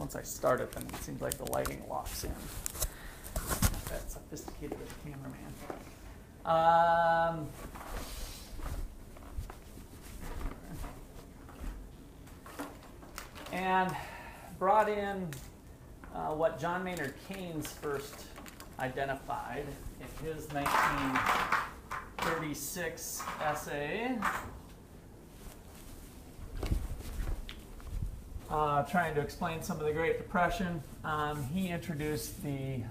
once I start it, then it seems like the lighting locks in. Not that sophisticated as a cameraman. And brought in what John Maynard Keynes first identified in his 1936 essay, trying to explain some of the Great Depression. He introduced the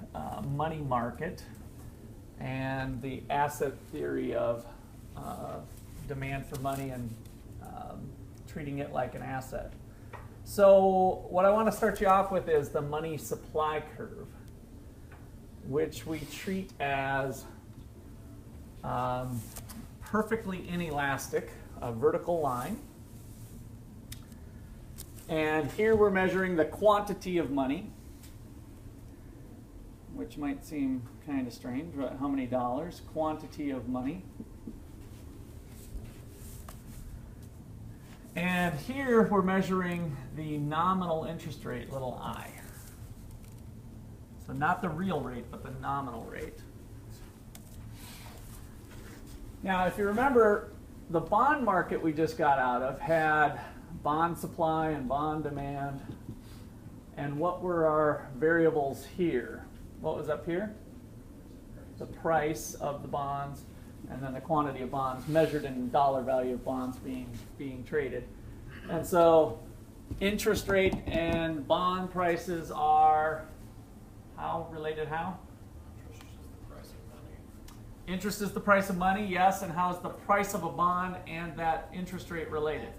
money market and the asset theory of demand for money and treating it like an asset. So what I want to start you off with is the money supply curve, which we treat as perfectly inelastic, a vertical line. And here we're measuring the quantity of money, which might seem kind of strange, but how many dollars? Quantity of money. And here we're measuring the nominal interest rate, little I. So not the real rate, but the nominal rate. Now, if you remember, the bond market we just got out of had bond supply and bond demand. And what were our variables here? What was up here? The price of the bonds, and then the quantity of bonds measured in dollar value of bonds being traded. And so interest rate and bond prices are how related? How? Interest is the price of money, yes. And how is the price of a bond and that interest rate related?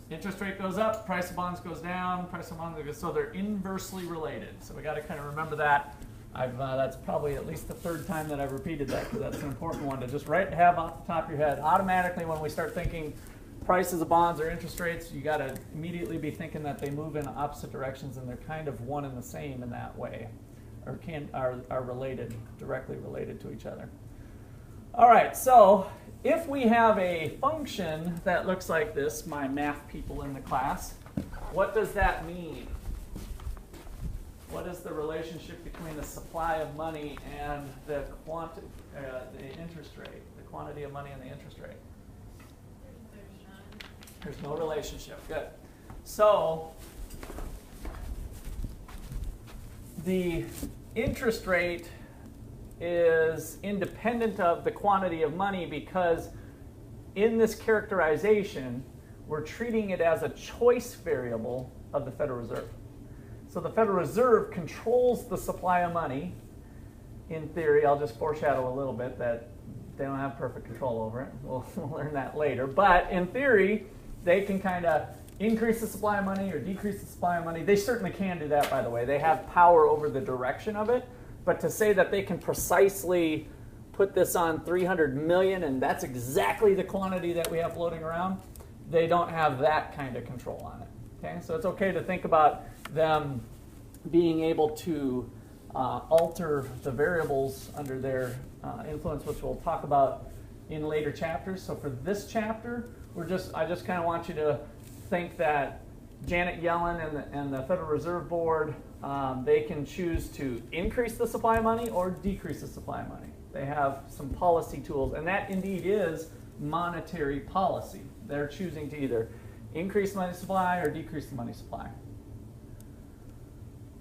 Interest rate goes up, price of bonds goes down, price of bonds goes, so they're inversely related. So we got to kind of remember that. That's probably at least the third time that I've repeated that, because that's an important one to just have off the top of your head. Automatically, when we start thinking prices of bonds or interest rates, you got to immediately be thinking that they move in opposite directions, and they're kind of one and the same in that way, or are related, directly related to each other. All right, so if we have a function that looks like this, my math people in the class, what does that mean? What is the relationship between the supply of money and the interest rate, the quantity of money and the interest rate? There's no relationship. Good. So the interest rate is independent of the quantity of money, because in this characterization, we're treating it as a choice variable of the Federal Reserve. So the Federal Reserve controls the supply of money. In theory, I'll just foreshadow a little bit that they don't have perfect control over it. We'll learn that later. But in theory, they can kind of increase the supply of money or decrease the supply of money. They certainly can do that, by the way. They have power over the direction of it. But to say that they can precisely put this on 300 million and that's exactly the quantity that we have floating around, they don't have that kind of control on it. Okay, so it's okay to think about them being able to alter the variables under their influence, which we'll talk about in later chapters. So for this chapter, I just kind of want you to think that Janet Yellen and the Federal Reserve Board, they can choose to increase the supply of money or decrease the supply of money. They have some policy tools, and that indeed is monetary policy. They're choosing to either increase the money supply or decrease the money supply.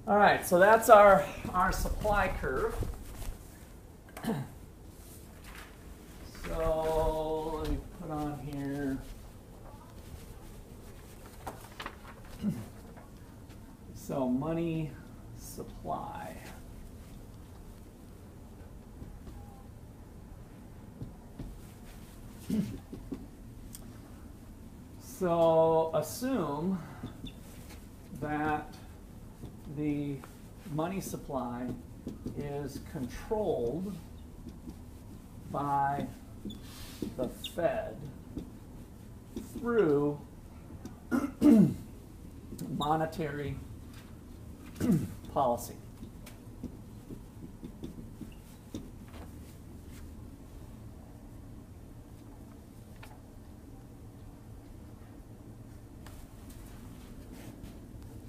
All right, so that's our supply curve. So let me put on here. So money supply. So assume that the money supply is controlled by the Fed through monetary policy.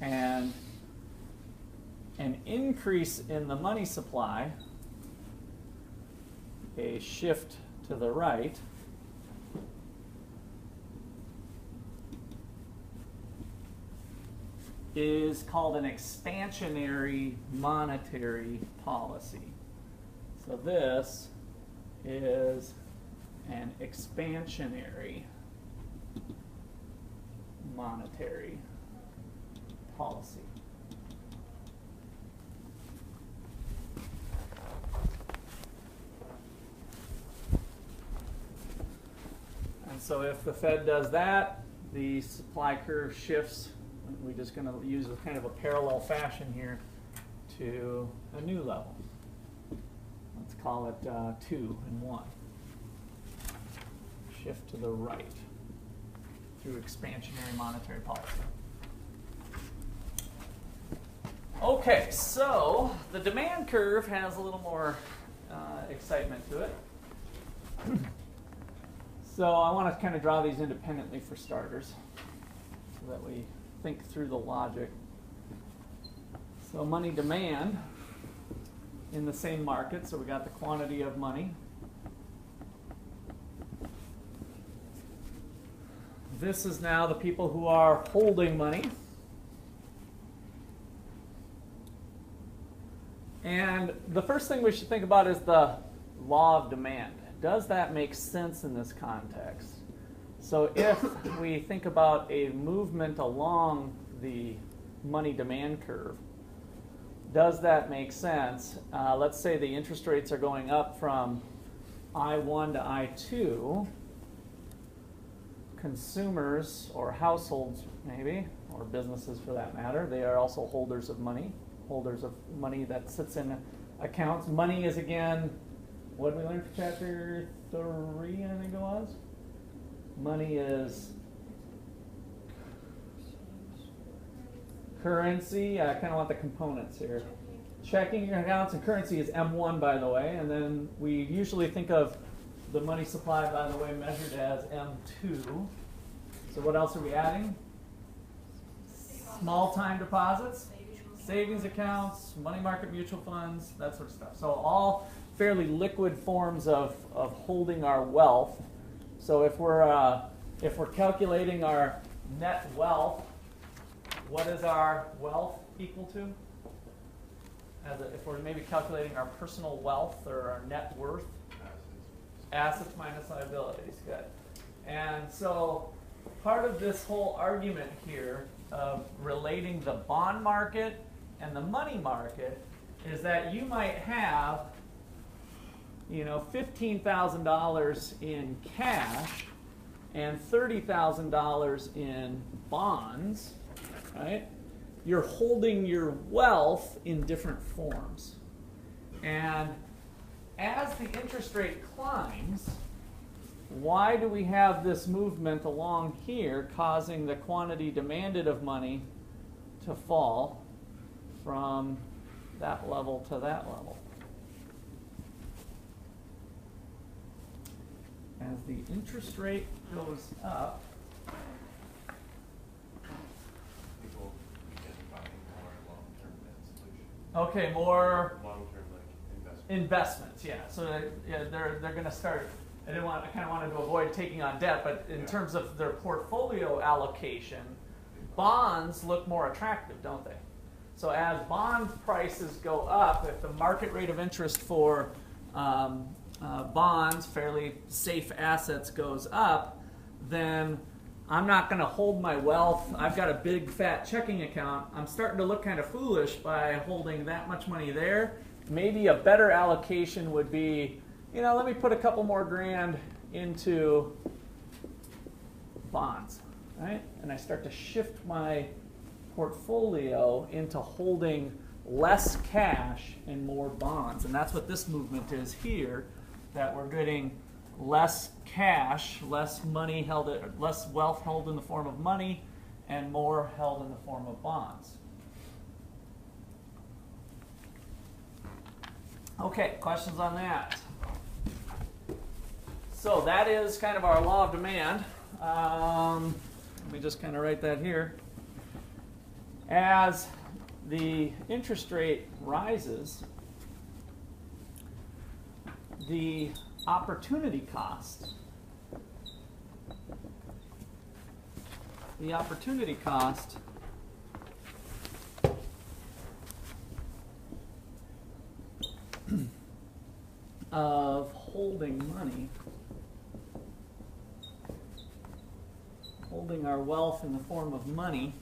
And an increase in the money supply, a shift to the right, is called an expansionary monetary policy. So this is an expansionary monetary policy. And so if the Fed does that, the supply curve shifts. We're just going to use a kind of a parallel fashion here to a new level. Let's call it 2 and 1. Shift to the right through expansionary monetary policy. Okay, so the demand curve has a little more excitement to it. So I want to kind of draw these independently for starters so that we think through the logic. So money demand in the same market, so we got the quantity of money. This is now the people who are holding money. And the first thing we should think about is the law of demand. Does that make sense in this context? So if we think about a movement along the money demand curve, does that make sense? Let's say the interest rates are going up from I1 to I2. Consumers or households maybe, or businesses for that matter, they are also holders of money that sits in accounts. Money is, again, what did we learn from chapter 3, I think it was? Money is currency. I kind of want the components here. Checking accounts and currency is M1, by the way, and then we usually think of the money supply, by the way, measured as M2. So what else are we adding? Small time deposits, savings accounts, money market mutual funds, that sort of stuff. So all fairly liquid forms of holding our wealth. So if we're calculating our net wealth, what is our wealth equal to? If we're maybe calculating our personal wealth or our net worth, assets minus liabilities. Good. And so part of this whole argument here of relating the bond market and the money market is that you might have, $15,000 in cash and $30,000 in bonds, right? You're holding your wealth in different forms. And as the interest rate climbs, why do we have this movement along here causing the quantity demanded of money to fall from that level to that level? As the interest rate goes up, people begin buying more long-term debt solutions. okay, more Long-term, like investments, yeah. So they're going to start. I kind of wanted to avoid taking on debt, but in terms of their portfolio allocation, bonds look more attractive, don't they? So as bond prices go up, if the market rate of interest for bonds, fairly safe assets, goes up, then I'm not going to hold my wealth. I've got a big fat checking account. I'm starting to look kind of foolish by holding that much money there. Maybe a better allocation would be, let me put a couple more grand into bonds, right? And I start to shift my portfolio into holding less cash and more bonds. And that's what this movement is here, that we're getting less cash, less money held, less wealth held in the form of money, and more held in the form of bonds. Okay, questions on that? So that is kind of our law of demand. Let me just kind of write that here. As the interest rate rises, the opportunity cost of holding money, holding our wealth in the form of money,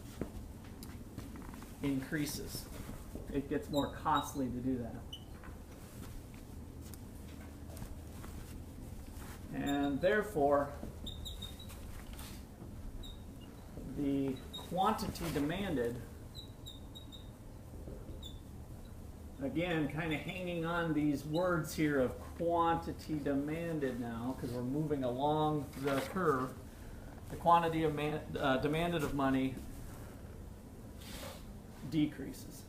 increases. It gets more costly to do that. And therefore, the quantity demanded, again, kind of hanging on these words here of quantity demanded now, because we're moving along the curve, the quantity of demanded of money decreases.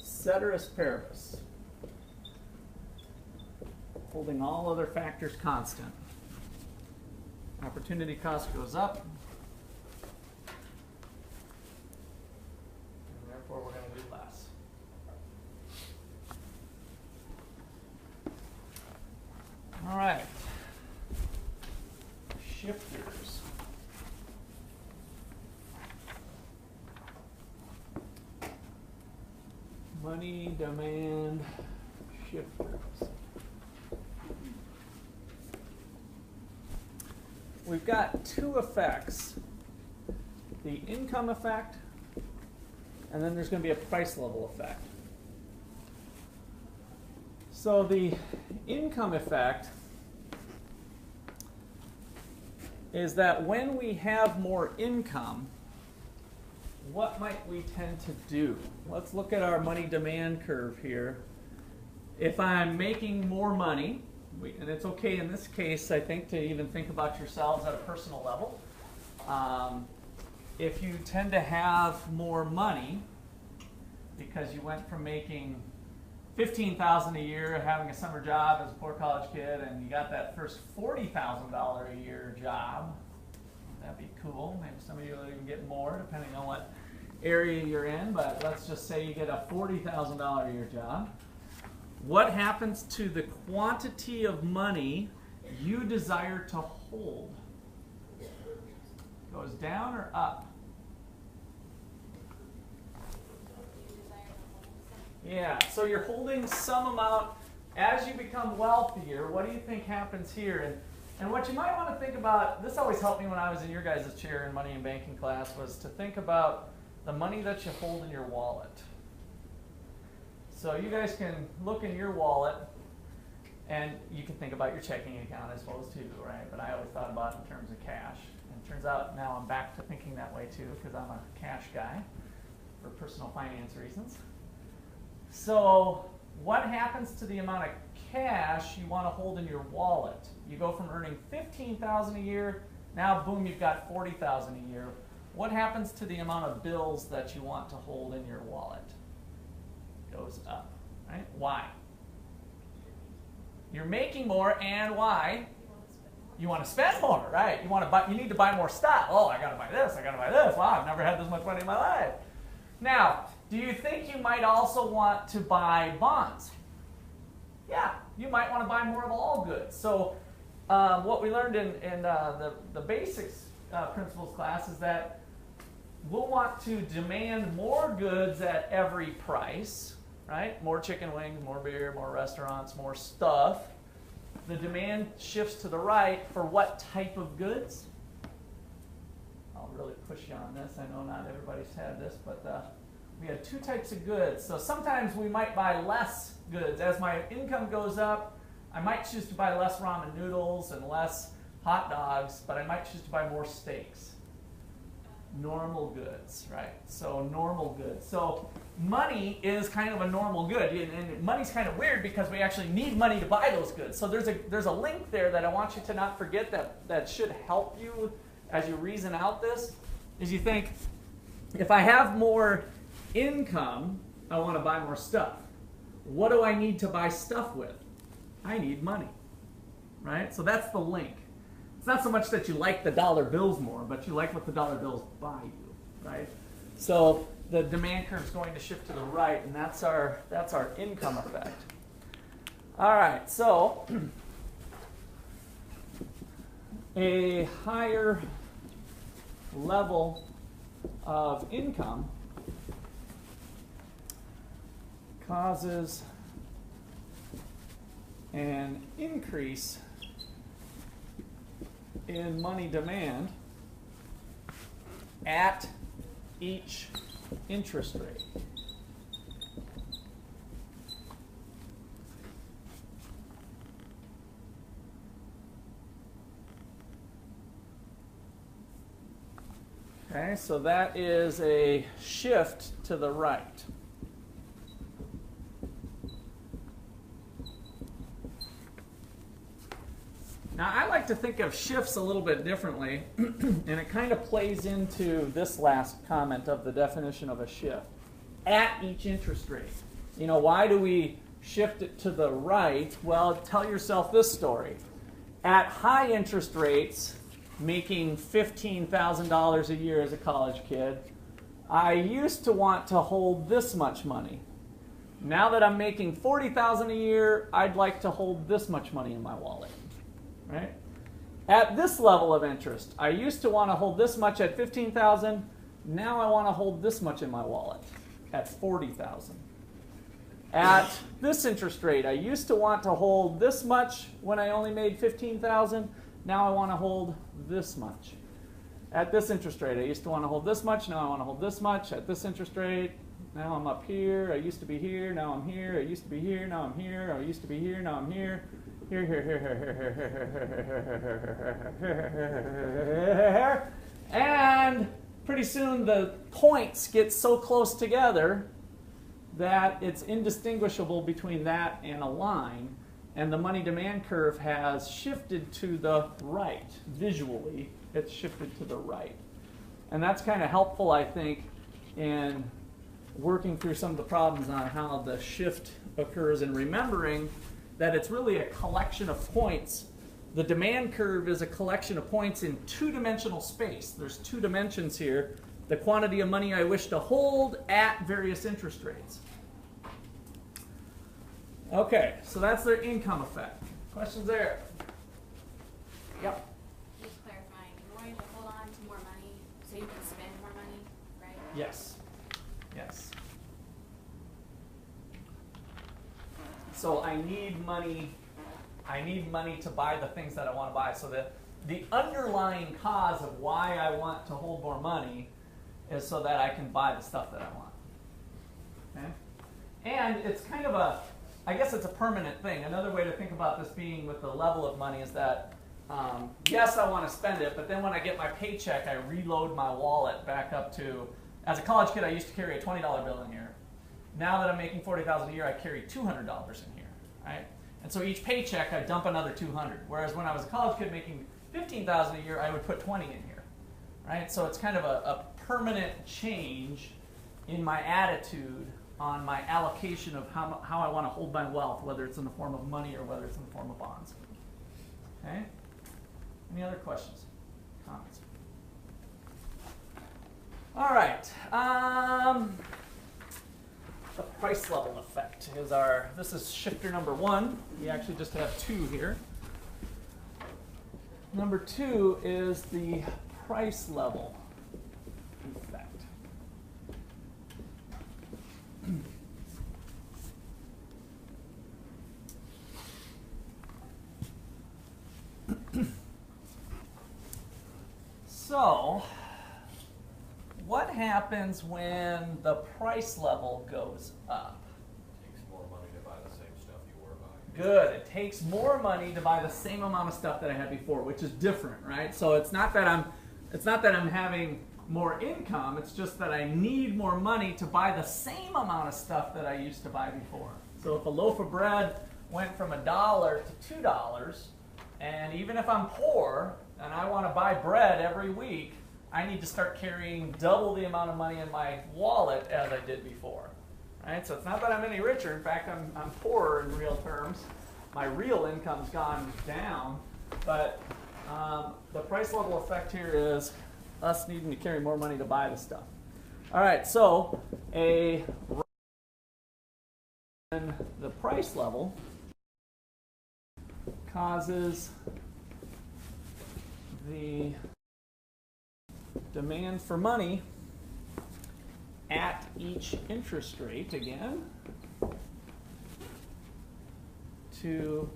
Ceteris paribus, holding all other factors constant. Opportunity cost goes up, and therefore we're going to do less. All right. Shifters. Money demand shifters. We've got two effects. The income effect, and then there's going to be a price level effect. So the income effect is that when we have more income, what might we tend to do? Let's look at our money demand curve here. If I'm making more money, and it's okay in this case, I think, to even think about yourselves at a personal level. If you tend to have more money because you went from making $15,000 a year, having a summer job as a poor college kid, and you got that first $40,000 a year job, that'd be cool. Maybe some of you will even get more, depending on what area you're in, but let's just say you get a $40,000 a year job. What happens to the quantity of money you desire to hold? Goes down or up? Yeah, so you're holding some amount. As you become wealthier, what do you think happens here? And what you might want to think about, this always helped me when I was in your guys' chair in money and banking class, was to think about the money that you hold in your wallet. So you guys can look in your wallet, and you can think about your checking account, I suppose, too, right? But I always thought about it in terms of cash. And it turns out now I'm back to thinking that way, too, because I'm a cash guy for personal finance reasons. So what happens to the amount of cash you want to hold in your wallet? You go from earning $15,000 a year, now boom, you've got $40,000 a year. What happens to the amount of bills that you want to hold in your wallet? Goes up, right? Why? You're making more, and why? You want to spend more, right? You want to buy. You need to buy more stuff. Oh, I got to buy this. I got to buy this. Wow, I've never had this much money in my life. Now, do you think you might also want to buy bonds? Yeah, you might want to buy more of all goods. So, what we learned in the basics principles class is that we'll want to demand more goods at every price, right? More chicken wings, more beer, more restaurants, more stuff. The demand shifts to the right for what type of goods? I'll really push you on this. I know not everybody's had this, but we had two types of goods. So sometimes we might buy less goods. As my income goes up, I might choose to buy less ramen noodles and less hot dogs, but I might choose to buy more steaks. Normal goods, right? So normal goods. So money is kind of a normal good, and money's kind of weird because we actually need money to buy those goods. So there's a link there that I want you to not forget that should help you as you reason out this. Is you think, if I have more income, I want to buy more stuff. What do I need to buy stuff with? I need money, right? So that's the link. not so much that you like the dollar bills more, but you like what the dollar bills buy you, right? So the demand curve is going to shift to the right, and that's our income effect. All right, so a higher level of income causes an increase in money demand at each interest rate. Okay, so that is a shift to the right. Now, I like to think of shifts a little bit differently, and it kind of plays into this last comment of the definition of a shift. At each interest rate. You know, why do we shift it to the right? Well, tell yourself this story. At high interest rates, making $15,000 a year as a college kid, I used to want to hold this much money. Now that I'm making $40,000 a year, I'd like to hold this much money in my wallet. Right? At this level of interest, I used to want to hold this much at $15,000. Now I want to hold this much in my wallet at $40,000. At this interest rate, I used to want to hold this much when I only made $15,000. Now I want to hold this much. At this interest rate, I used to want to hold this much. Now I want to hold this much. At this interest rate, now I'm up here. I used to be here. Now I'm here. I used to be here. Now I'm here. I used to be here. Now I'm here. Here, here, here, here. And pretty soon the points get so close together that it's indistinguishable between that and a line, and the money demand curve has shifted to the right. Visually, it's shifted to the right. And that's kind of helpful, I think, in working through some of the problems on how the shift occurs and remembering that it's really a collection of points. The demand curve is a collection of points in two-dimensional space. There's two dimensions here. The quantity of money I wish to hold at various interest rates. Okay, so that's their income effect. Questions there? Yep. Just clarifying, in order to hold on to more money so you can spend more money, right? Yes. Yes. So I need money to buy the things that I want to buy. So the underlying cause of why I want to hold more money is so that I can buy the stuff that I want. Okay? And it's kind of I guess it's a permanent thing. Another way to think about this being with the level of money is that, yes, I want to spend it, but then when I get my paycheck, I reload my wallet back up to, as a college kid, I used to carry a $20 bill in here. Now that I'm making $40,000 a year, I carry $200 in here, right? And so each paycheck, I dump another $200. Whereas when I was a college kid making $15,000 a year, I would put 20 in here, right? So it's kind of a permanent change in my attitude on my allocation of how I want to hold my wealth, whether it's in the form of money or whether it's in the form of bonds. Okay? Any other questions, comments? All right. The price level effect is this is shifter number one. We actually just have two here. Number two is the price level effect. So, what happens when the price level goes up? It takes more money to buy the same stuff you were buying. Good. It takes more money to buy the same amount of stuff that I had before, which is different, right? So it's not that I'm having more income. It's just that I need more money to buy the same amount of stuff that I used to buy before. So if a loaf of bread went from $1 to $2, and even if I'm poor and I want to buy bread every week, I need to start carrying double the amount of money in my wallet as I did before. Right? So it's not that I'm any richer. In fact, I'm poorer in real terms. My real income's gone down, but The price level effect here is us needing to carry more money to buy the stuff. All right, so a rise in the price level causes the demand for money at each interest rate again to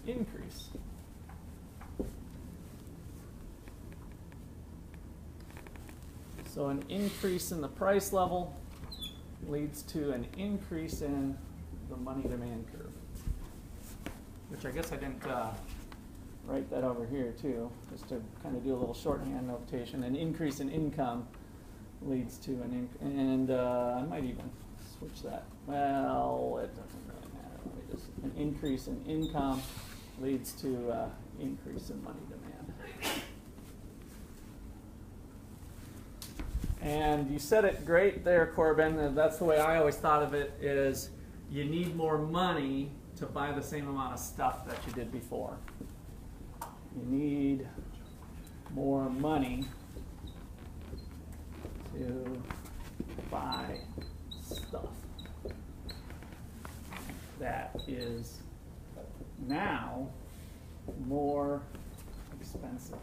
increase. So an increase in the price level leads to an increase in the money demand curve, which I guess I didn't write that over here too, just to kind of do a little shorthand notation. An increase in income leads to an I might even switch that. Well, it doesn't really matter. Let me just, an increase in income leads to increase in money demand. And you said it great there, Corbin. That's the way I always thought of it, is you need more money to buy the same amount of stuff that you did before. You need more money to buy stuff that is now more expensive.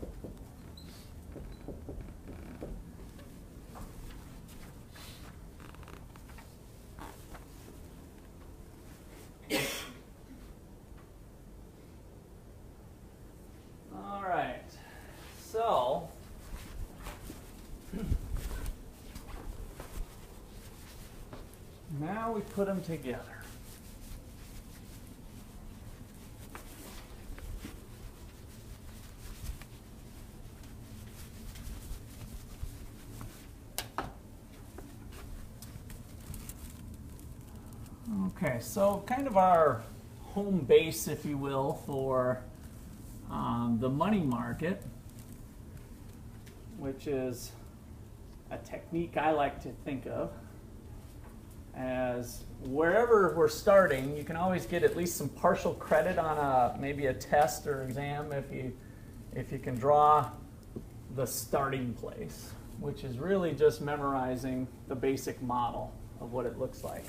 All right, so now we put them together. Okay, so kind of our home base, if you will, for the money market, which is a technique I like to think of as wherever we're starting, you can always get at least some partial credit on maybe a test or exam if you can draw the starting place, which is really just memorizing the basic model of what it looks like.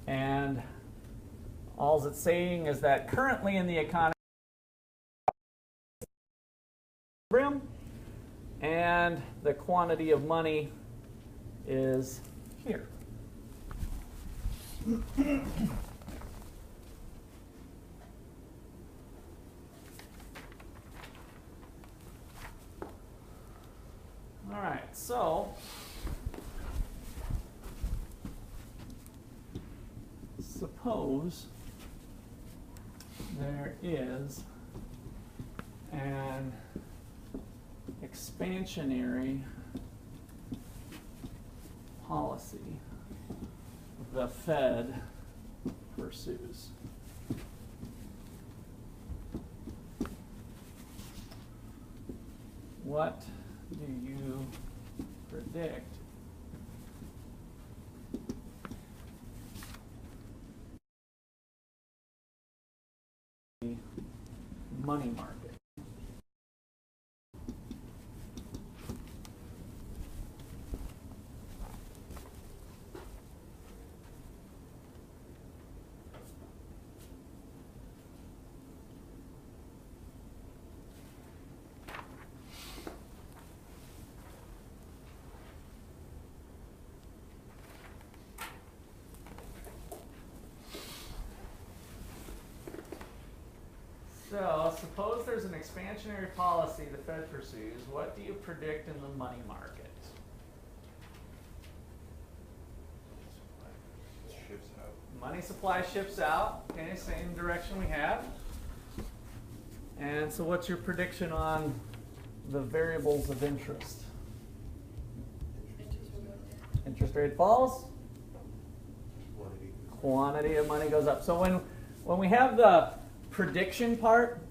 And all it's saying is that currently in the economy, and the quantity of money is here. All right, so suppose there is an expansionary policy the Fed pursues. What do you predict the money market? So suppose there's an expansionary policy the Fed pursues. What do you predict in the money market? Shifts out. Money supply shifts out. Okay, same direction we have. And so what's your prediction on the variables of interest? Interest rate falls. Quantity of money goes up. So when we have the prediction part,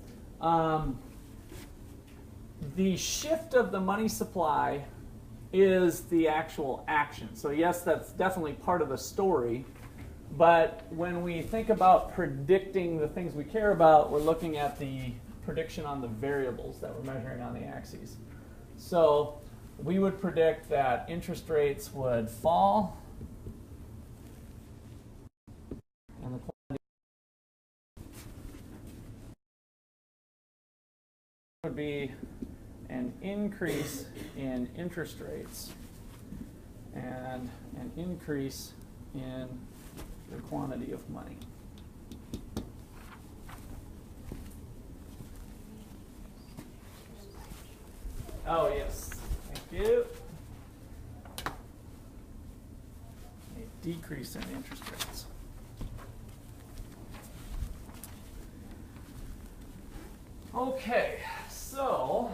the shift of the money supply is the actual action. So yes, that's definitely part of the story, but when we think about predicting the things we care about, we're looking at the prediction on the variables that we're measuring on the axes. So we would predict that interest rates would fall and the quantity would be an increase in interest rates and an increase in the quantity of money. Oh, yes. Thank you. A decrease in interest rates. Okay, so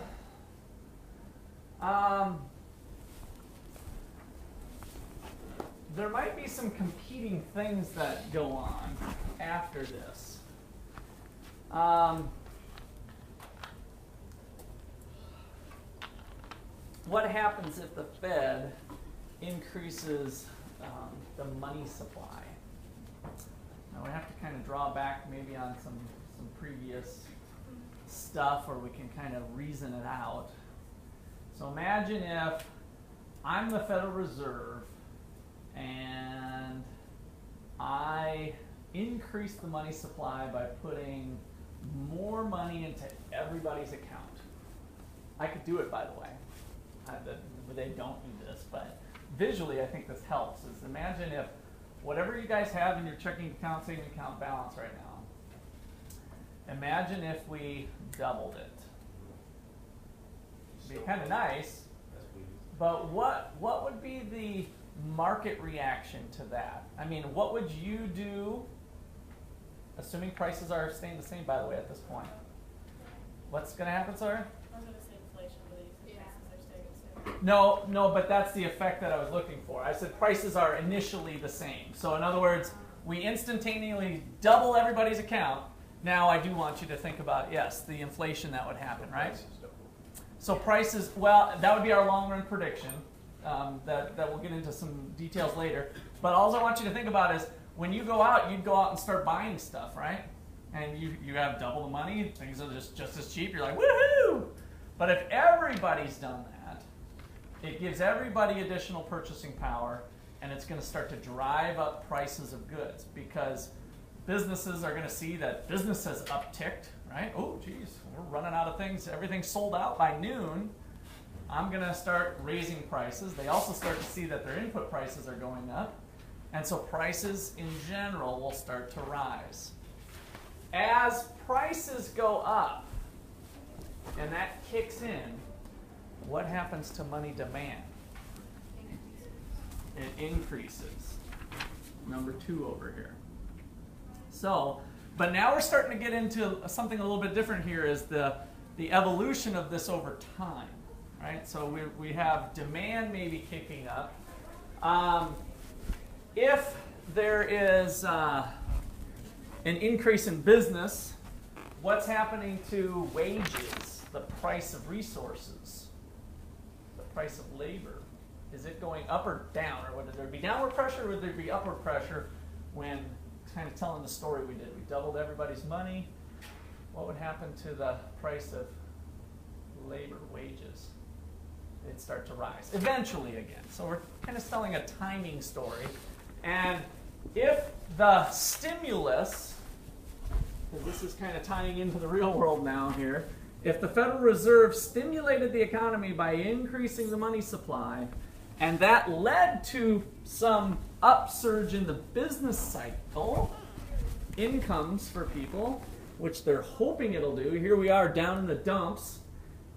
there might be some competing things that go on after this. What happens if the Fed increases the money supply? Now we have to kind of draw back maybe on some previous stuff, or we can kind of reason it out. So imagine if I'm the Federal Reserve and I increase the money supply by putting more money into everybody's account. I could do it, by the way. They don't do this, but visually I think this helps. Is imagine if whatever you guys have in your checking account, savings account balance right now, imagine if we doubled it. It'd be kind of nice, but what would be the market reaction to that? I mean, what would you do, assuming prices are staying the same, by the way, at this point? What's going to happen, Sarah? I was going to say inflation, but you said prices are staying the same. No, but that's the effect that I was looking for. I said prices are initially the same. So in other words, we instantaneously double everybody's account. Now I do want you to think about, yes, the inflation that would happen, right? So prices, well, that would be our long-run prediction. That we'll get into some details later. But all I want you to think about is when you go out, you'd go out and start buying stuff, right? And you have double the money, things are just as cheap, you're like, woohoo! But if everybody's done that, it gives everybody additional purchasing power, and it's going to start to drive up prices of goods because businesses are going to see that business has upticked, right? Oh, geez, we're running out of things. Everything's sold out by noon. I'm going to start raising prices. They also start to see that their input prices are going up. And so prices in general will start to rise. As prices go up, and that kicks in, what happens to money demand? It increases. Number 2 over here. So, but now we're starting to get into something a little bit different here, is the evolution of this over time. Right? So we have demand maybe kicking up. If there is an increase in business, what's happening to wages, the price of resources, the price of labor? Is it going up or down? Or would there be downward pressure, or would there be upward pressure when kind of telling the story we did? We doubled everybody's money. What would happen to the price of labor, wages? It'd start to rise eventually again. So we're kind of telling a timing story. And if the stimulus, because this is kind of tying into the real world now here, if the Federal Reserve stimulated the economy by increasing the money supply, and that led to some upsurge in the business cycle, incomes for people, which they're hoping it'll do. Here we are down in the dumps,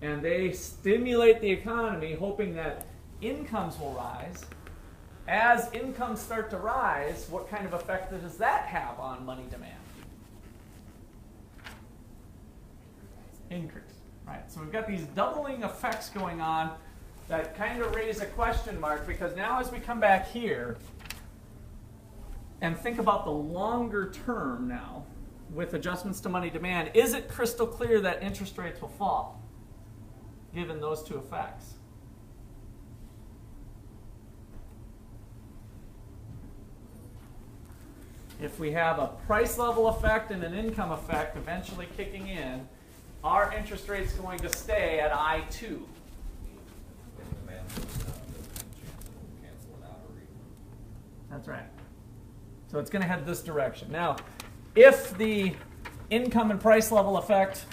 and they stimulate the economy, hoping that incomes will rise. As incomes start to rise, what kind of effect does that have on money demand? Increase, right? So we've got these doubling effects going on that kind of raise a question mark, because now as we come back here and think about the longer term now with adjustments to money demand, is it crystal clear that interest rates will fall given those two effects? If we have a price level effect and an income effect eventually kicking in, our interest rate's going to stay at I2. If the demand goes down, there's a chance it'll cancel it out or even. That's right. So it's going to head this direction. Now, if the income and price level effect,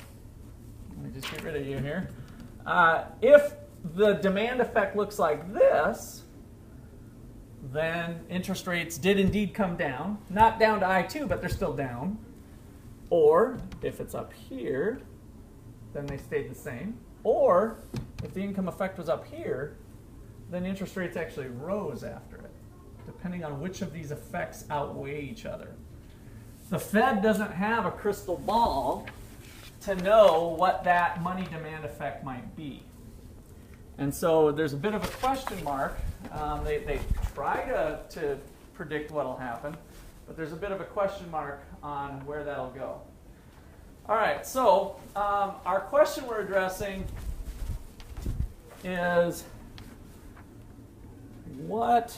let me just get rid of you here. If the demand effect looks like this, then interest rates did indeed come down. Not down to I2, but they're still down. Or if it's up here, then they stayed the same. Or if the income effect was up here, then interest rates actually rose after it, depending on which of these effects outweigh each other. The Fed doesn't have a crystal ball to know what that money demand effect might be. And so there's a bit of a question mark. They try to predict what will happen, but there's a bit of a question mark on where that'll go. All right, so our question we're addressing is, what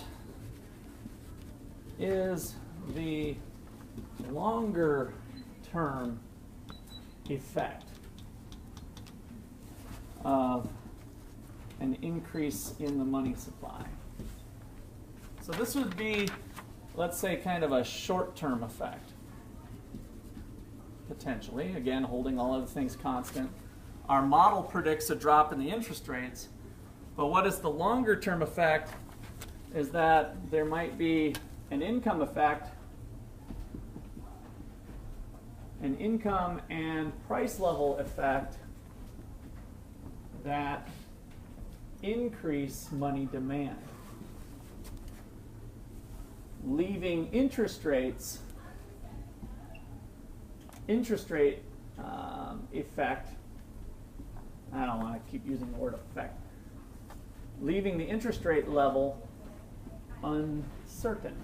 is the longer term effect of an increase in the money supply? So this would be, let's say, kind of a short-term effect, potentially. Again, holding all other things constant. Our model predicts a drop in the interest rates, but what is the longer-term effect is that there might be an income effect, an income and price level effect that increase money demand, leaving interest rate effect, I don't want to keep using the word effect, leaving the interest rate level uncertain.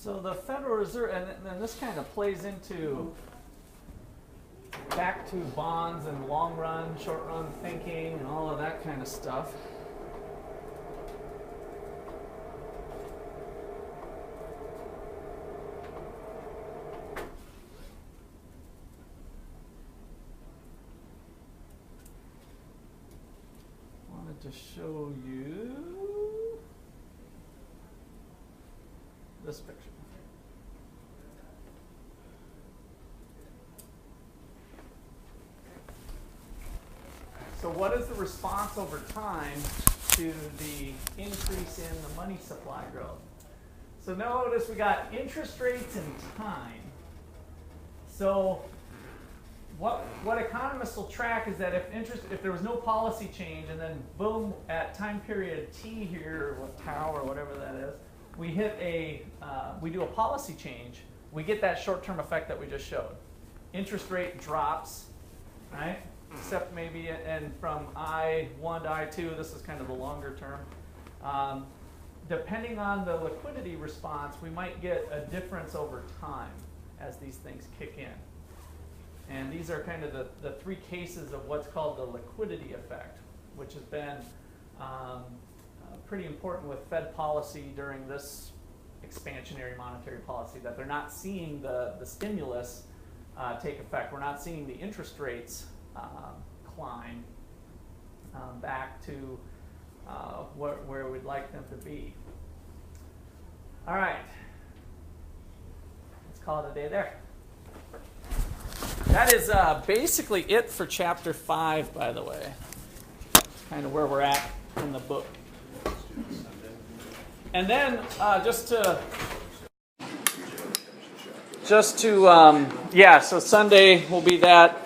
So the Federal Reserve, and this kind of plays into back to bonds and long run, short run thinking and all of that kind of stuff. Wanted to show you this picture. So what is the response over time to the increase in the money supply growth? So notice we got interest rates and time. So what economists will track is that if there was no policy change and then boom, at time period T here, or tau or whatever that is, we hit we do a policy change, we get that short-term effect that we just showed. Interest rate drops, right? Except maybe, and from I1 to I2, this is kind of the longer term. Depending on the liquidity response, we might get a difference over time as these things kick in. And these are kind of the three cases of what's called the liquidity effect, which has been pretty important with Fed policy during this expansionary monetary policy, that they're not seeing the stimulus take effect. We're not seeing the interest rates climb back to where we'd like them to be. All right, let's call it a day there. That is basically it for chapter 5, by the way. Kind of where we're at in the book. And then so Sunday will be that.